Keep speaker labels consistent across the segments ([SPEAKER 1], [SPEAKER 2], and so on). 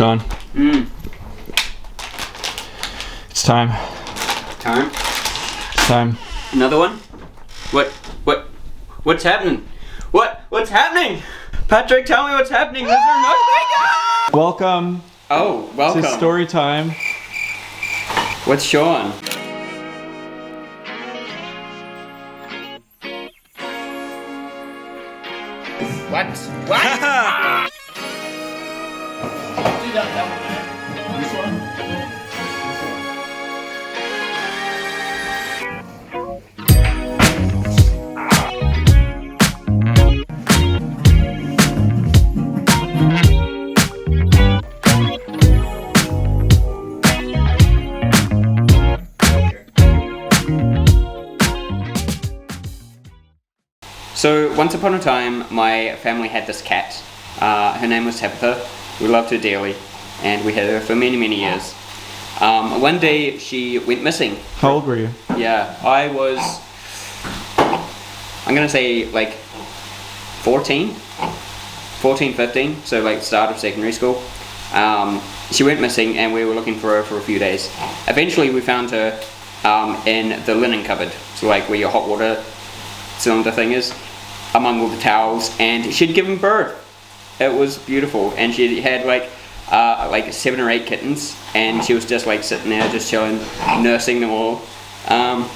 [SPEAKER 1] Shaun. It's time. It's time.
[SPEAKER 2] Another one? What's happening? What's happening? Patrick, tell me what's happening. Is there no
[SPEAKER 1] Welcome.
[SPEAKER 2] Oh, welcome.
[SPEAKER 1] To story time.
[SPEAKER 2] What's Shaun? What?
[SPEAKER 3] Do that one there. This one?
[SPEAKER 2] So, once upon a time, my family had this cat. Her name was Tabitha. We loved her dearly, and we had her for many, many years. One day, she went missing.
[SPEAKER 1] How old were you?
[SPEAKER 2] Yeah, I was, I'm gonna say like 14, 15, so like start of secondary school. She went missing and we were looking for her for a few days. Eventually we found her in the linen cupboard, so like where your hot water cylinder thing is, among all the towels, and she'd given birth. It was beautiful, and she had like 7 or 8 kittens, and she was just like sitting there just chilling, nursing them all, and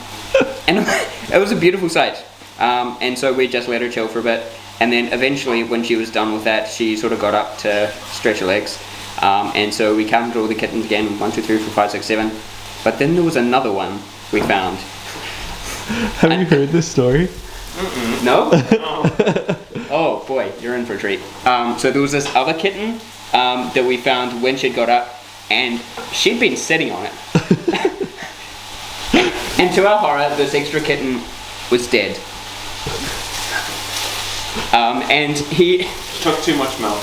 [SPEAKER 2] it was a beautiful sight. And so we just let her chill for a bit, and then eventually when she was done with that, she sort of got up to stretch her legs, and so we counted all the kittens again, 1, 2, 3, 4, 5, 6, 7, but then there was another one we found.
[SPEAKER 1] Have you heard this story?
[SPEAKER 2] No? Oh boy, you're in for a treat. So there was this other kitten that we found when she'd got up, and she'd been sitting on it. And to our horror, this extra kitten was dead. And he
[SPEAKER 3] Took too much milk.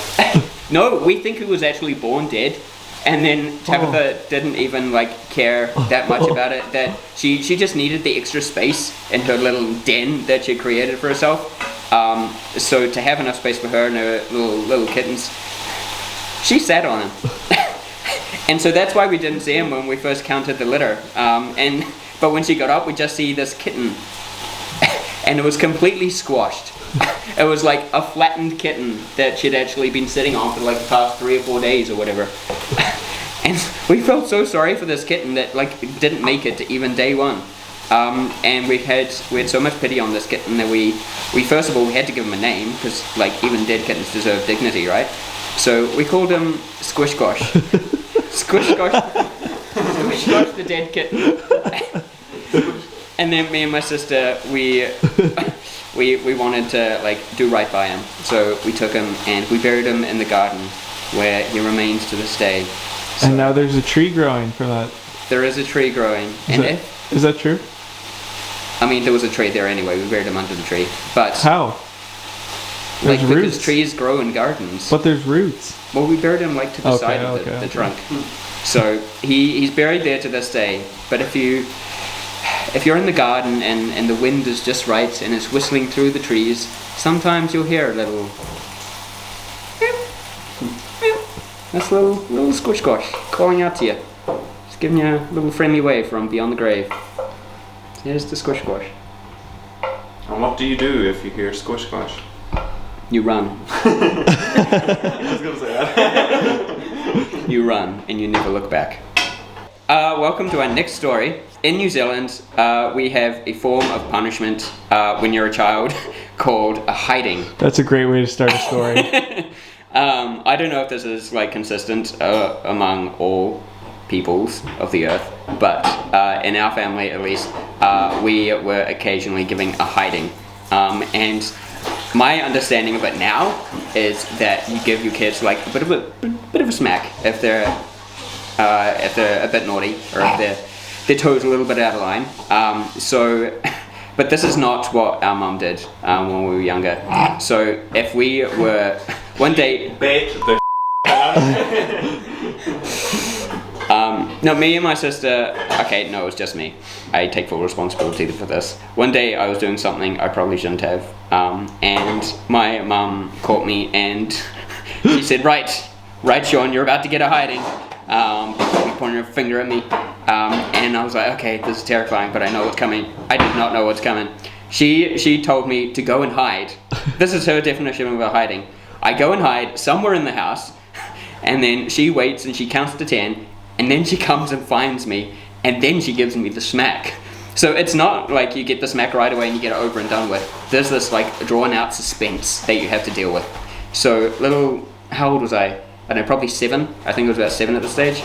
[SPEAKER 2] no, we think he was actually born dead. And then Tabitha didn't even like care that much about it, that she just needed the extra space in her little den that she created for herself. So to have enough space for her and her little kittens, she sat on him. And so that's why we didn't see him when we first counted the litter. But when she got up, we just see this kitten. And it was completely squashed. It was like a flattened kitten that she'd actually been sitting on for like the past 3 or 4 days or whatever. And we felt so sorry for this kitten that like didn't make it to even day 1. And we had so much pity on this kitten that we first of all we had to give him a name, because like even dead kittens deserve dignity, right? So we called him Squish Gosh. Squish Gosh the dead kitten. And then me and my sister, we wanted to like do right by him, so we took him and we buried him in the garden, where he remains to this day. So
[SPEAKER 1] And now there's a tree growing from that.
[SPEAKER 2] there is a tree growing,
[SPEAKER 1] Is that true?
[SPEAKER 2] I mean, there was a tree there anyway. We buried him under the tree, but
[SPEAKER 1] How?
[SPEAKER 2] like
[SPEAKER 1] There's
[SPEAKER 2] because
[SPEAKER 1] roots.
[SPEAKER 2] trees grow in gardens.
[SPEAKER 1] But there's roots.
[SPEAKER 2] Well, we buried him like to the
[SPEAKER 1] Okay,
[SPEAKER 2] side of
[SPEAKER 1] okay.
[SPEAKER 2] the trunk, so he's buried there to this day. But if you're in the garden and the wind is just right and it's whistling through the trees, sometimes you'll hear a little that's a little squish gosh calling out to you. Just giving you a little friendly wave from beyond the grave. Here's the squish gosh.
[SPEAKER 3] And what do you do if you hear squish squash?
[SPEAKER 2] You run.
[SPEAKER 3] I was gonna say that.
[SPEAKER 2] You run and you never look back. Welcome to our next story. In New Zealand, we have a form of punishment when you're a child called a hiding.
[SPEAKER 1] That's a great way to start a story.
[SPEAKER 2] I don't know if this is like consistent among all peoples of the earth, but in our family at least, we were occasionally giving a hiding. And my understanding of it now is that you give your kids like a bit of a smack if they're a bit naughty, or if their toes a little bit out of line. But this is not what our mum did when we were younger. So if we were one day,
[SPEAKER 3] Bait the
[SPEAKER 2] no, me and my sister. Okay, no, it was just me. I take full responsibility for this. One day I was doing something I probably shouldn't have, and my mum caught me and she said, "Right, right, Shaun, you're about to get a hiding. He pointed her finger at me. And I was like, okay, this is terrifying, but I know what's coming. I did not know what's coming. She told me to go and hide. This is her definition of a hiding. I go and hide somewhere in the house, and then she waits and she counts to 10, and then she comes and finds me, and then she gives me the smack. So it's not like you get the smack right away and you get it over and done with. There's this like drawn out suspense that you have to deal with. So how old was I? I don't know, probably 7. I think it was about 7 at the stage.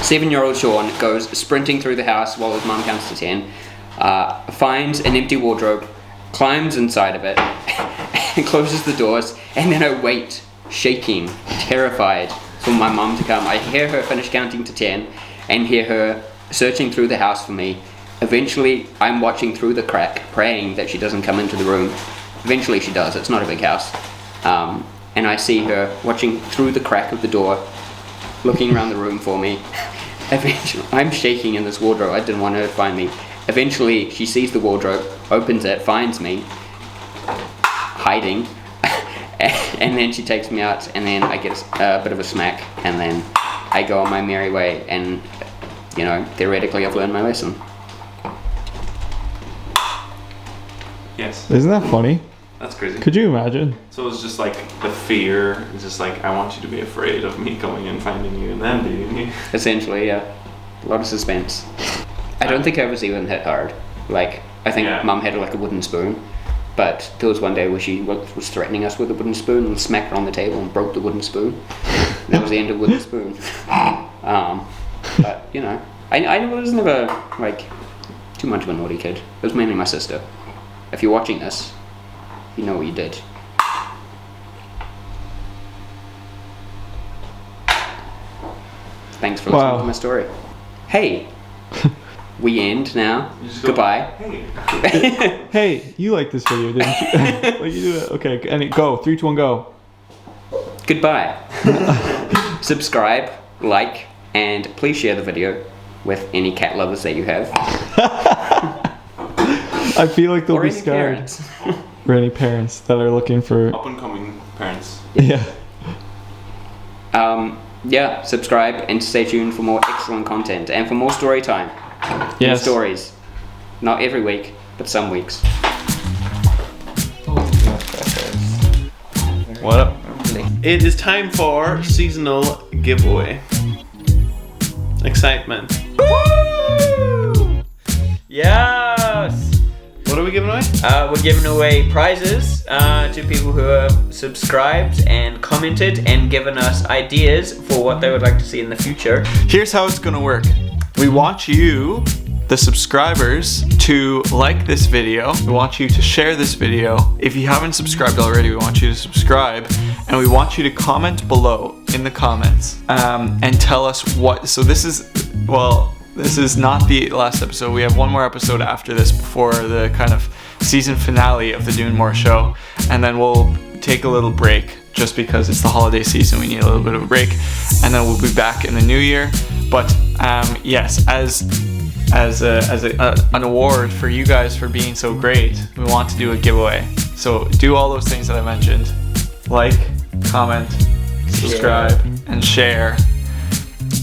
[SPEAKER 2] 7-year-old Shaun goes sprinting through the house while his mum counts to 10, finds an empty wardrobe, climbs inside of it, and closes the doors, and then I wait, shaking, terrified, for my mum to come. I hear her finish counting to 10, and hear her searching through the house for me. Eventually, I'm watching through the crack, praying that she doesn't come into the room. Eventually she does, it's not a big house. And I see her watching through the crack of the door, looking around the room for me. Eventually, I'm shaking in this wardrobe. I didn't want her to find me. Eventually, she sees the wardrobe, opens it, finds me, hiding, and then she takes me out, and then I get a bit of a smack, and then I go on my merry way, and, you know, theoretically I've learned my lesson.
[SPEAKER 4] Yes.
[SPEAKER 1] Isn't that funny?
[SPEAKER 4] That's crazy.
[SPEAKER 1] Could you imagine?
[SPEAKER 4] So it's just like the fear. It's just like, I want you to be afraid of me coming and finding you and then beating you.
[SPEAKER 2] Essentially, yeah. A lot of suspense. I don't think I was even hit hard. Like, I think Mum had like a wooden spoon, but there was one day where she was threatening us with a wooden spoon and smacked it on the table and broke the wooden spoon. That was the end of wooden spoon. But, you know, I was never, like, too much of a naughty kid. It was mainly my sister. If you're watching this, you know what you did. Thanks for listening to my story. Hey, we end now. Goodbye.
[SPEAKER 4] Hey.
[SPEAKER 1] Hey, you liked this video, didn't you? Like you do it. Okay, and go. 3, 2, 1, go.
[SPEAKER 2] Goodbye. Subscribe, like, and please share the video with any cat lovers that you have.
[SPEAKER 1] I feel like they'll
[SPEAKER 2] Or
[SPEAKER 1] be
[SPEAKER 2] any
[SPEAKER 1] scared.
[SPEAKER 2] parents.
[SPEAKER 1] For any parents that are looking for.
[SPEAKER 4] Up and coming parents.
[SPEAKER 1] Yeah.
[SPEAKER 2] Yeah, subscribe and stay tuned for more excellent content and for more story time. More
[SPEAKER 1] Yes.
[SPEAKER 2] stories. Not every week, but some weeks.
[SPEAKER 4] What up? It is time for seasonal giveaway. Excitement.
[SPEAKER 2] Yes!
[SPEAKER 4] What are we giving away?
[SPEAKER 2] We're giving away prizes to people who have subscribed and commented and given us ideas for what they would like to see in the future.
[SPEAKER 5] Here's how it's gonna work. We want you, the subscribers, to like this video. We want you to share this video. If you haven't subscribed already, we want you to subscribe. And we want you to comment below in the comments and tell us what. So this is not the last episode. We have one more episode after this before the kind of season finale of the Dunmore show. And then we'll take a little break just because it's the holiday season. We need a little bit of a break. And then we'll be back in the new year. But yes, as an award for you guys for being so great, we want to do a giveaway. So do all those things that I mentioned. Like, comment, subscribe, and share.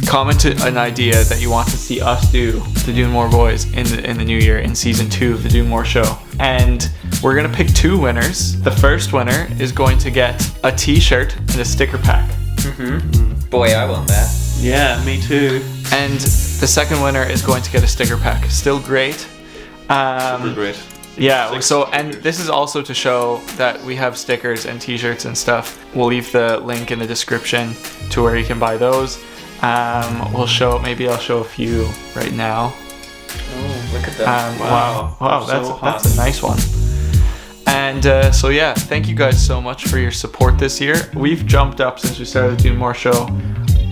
[SPEAKER 5] Comment an idea that you want to see us do, the Dunmore Boys, in the new year, in season 2 of the Dunmore show. And we're gonna pick 2 winners. The first winner is going to get a t-shirt and a sticker pack.
[SPEAKER 2] Boy, I want that.
[SPEAKER 4] Yeah, me too.
[SPEAKER 5] And the second winner is going to get a sticker pack. Still great.
[SPEAKER 4] Super great.
[SPEAKER 5] Yeah, so, and this is also to show that we have stickers and t-shirts and stuff. We'll leave the link in the description to where you can buy those. Maybe I'll show a few right now.
[SPEAKER 2] Oh, look at that.
[SPEAKER 5] Wow,
[SPEAKER 4] So
[SPEAKER 5] that's a nice one. And so yeah, thank you guys so much for your support this year. We've jumped up since we started the Dunmore show,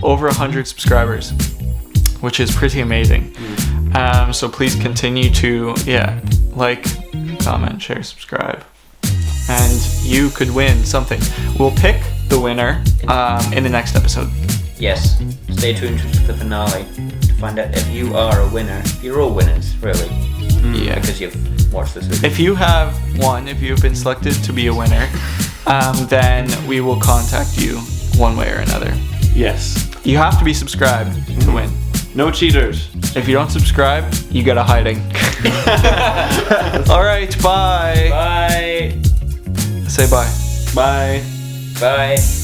[SPEAKER 5] over 100 subscribers, which is pretty amazing. So please continue to like, comment, share, subscribe, and you could win something. We'll pick the winner in the next episode.
[SPEAKER 2] Yes, stay tuned to the finale to find out if you are a winner. You're all winners, really.
[SPEAKER 5] Yeah.
[SPEAKER 2] Because you've watched this video.
[SPEAKER 5] If you have been selected to be a winner, then we will contact you one way or another.
[SPEAKER 4] Yes.
[SPEAKER 5] You have to be subscribed to win.
[SPEAKER 4] No cheaters.
[SPEAKER 5] If you don't subscribe, you get a hiding. All right, bye.
[SPEAKER 2] Bye.
[SPEAKER 5] Say bye.
[SPEAKER 4] Bye.
[SPEAKER 2] Bye.